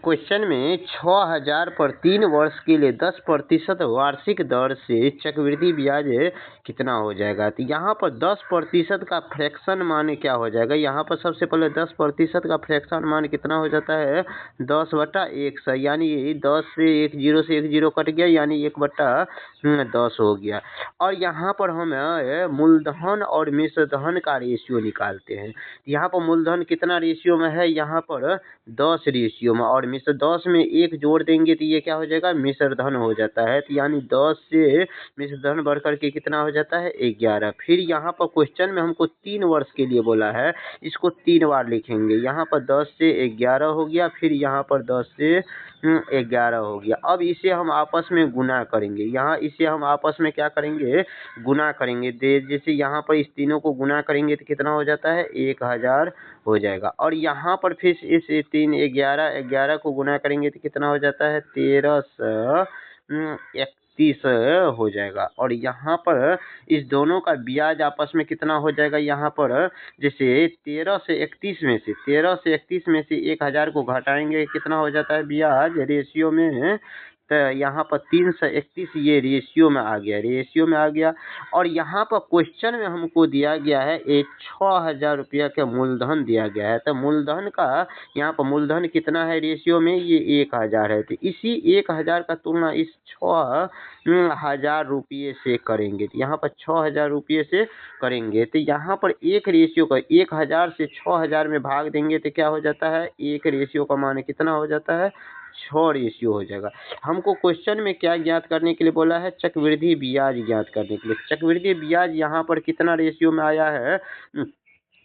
Question में 6,000 पर 3 वर्ष के लिए 10% वार्षिक दर से चक्रवृद्धि ब्याज कितना हो जाएगा। तो यहाँ पर 10% का फ्रैक्शन मान क्या हो जाएगा। यहाँ पर सबसे पहले 10% का फ्रैक्शन मान कितना हो जाता है 10/100, यानी 10 से 1 0 कट गया, यानी 1/10 हो गया। और यहाँ पर हम मूलधन और मिश्रधन का रेशियो निकालते हैं। यहाँ पर मूलधन कितना रेशियो में है, यहाँ पर 10 रेशियो में, और मिश्र 10 में 1 जोड़ देंगे तो ये क्या हो जाएगा मिश्रधन हो जाता है। तो यानी 10 से मिश्रधन बढ़ करके कितना हो जाता है 11। फिर यहाँ पर क्वेश्चन में हमको 3 वर्ष के लिए बोला है, इसको 3 बार लिखेंगे। यहाँ पर 10 से 11 हो गया, फिर यहाँ पर 10 से 11 हो गया। अब इसे हम आपस में गुना करेंगे। यहाँ इसे हम आपस में क्या करेंगे गुना करेंगे। जैसे यहाँ पर इस तीनों को गुना करेंगे तो कितना हो जाता है 1000 हो जाएगा। और यहाँ पर फिर इस 11 को गुना करेंगे तो कितना हो जाता है 1331 हो जाएगा। और यहाँ पर इस दोनों का ब्याज आपस में कितना हो जाएगा। यहाँ पर जैसे 13 से 31 में से 1000 को घटाएंगे कितना हो जाता है ब्याज रेशियो में। तो यहाँ पर 3 से 31 ये रेशियो में आ गया, और यहाँ पर क्वेश्चन में हमको दिया गया है 6,000 रुपया का मूलधन दिया गया है। तो मूलधन का यहाँ पर मूलधन कितना है रेशियो में, ये 1000 है। तो इसी 1000 का तुलना इस 6,000 रुपये से करेंगे। तो यहाँ पर 6,000 रुपये से करेंगे तो यहाँ पर एक रेशियो का 1000 से 6,000 में भाग देंगे तो क्या हो जाता है एक रेशियो का मान कितना हो जाता है 6 रेशियो हो जाएगा। हमको क्वेश्चन में क्या ज्ञात करने के लिए बोला है चक्रवृद्धि ब्याज ज्ञात करने के लिए। चक्रवृद्धि ब्याज यहाँ पर कितना रेशियो में आया है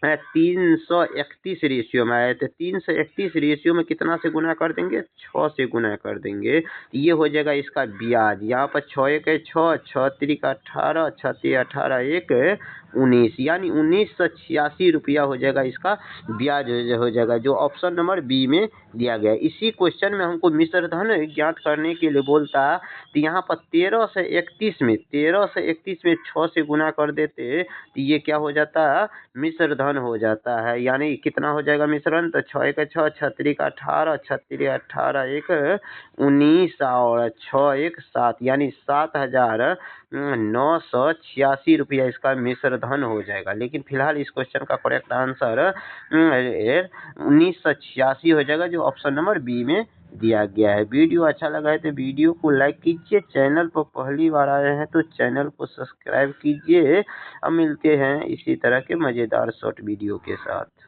331 रेशियो में आया। तो 331 रेशियो में कितना से गुना कर देंगे 6 से गुना कर देंगे, ये हो जाएगा इसका ब्याज। यहाँ पर 6 1 6, 6 3 18, 6 3 18 1 19, यानी 1986 रुपया हो जाएगा इसका ब्याज हो जाएगा, जो ऑप्शन नंबर बी में दिया गया है। इसी क्वेश्चन में हमको मिश्रधन ज्ञात करने के लिए बोलता तो यहाँ पर 13 से 31 में 6 से गुना कर देते तो ये क्या हो जाता मिश्रधन हो जाता है। यानी कितना हो जाएगा मिश्रण, तो 6 1 6, 6 3 18, 6 3 18 1 19 और 6 1 7, यानी 7,986 रुपया इसका मिश्रधन हो जाएगा। लेकिन फिलहाल इस क्वेश्चन का करेक्ट आंसर 1986 हो जाएगा, जो ऑप्शन नंबर बी में दिया गया है। वीडियो अच्छा लगा है तो वीडियो को लाइक कीजिए, चैनल पर पहली बार आए हैं तो चैनल को सब्सक्राइब कीजिए। अब मिलते हैं इसी तरह के मज़ेदार शॉर्ट वीडियो के साथ।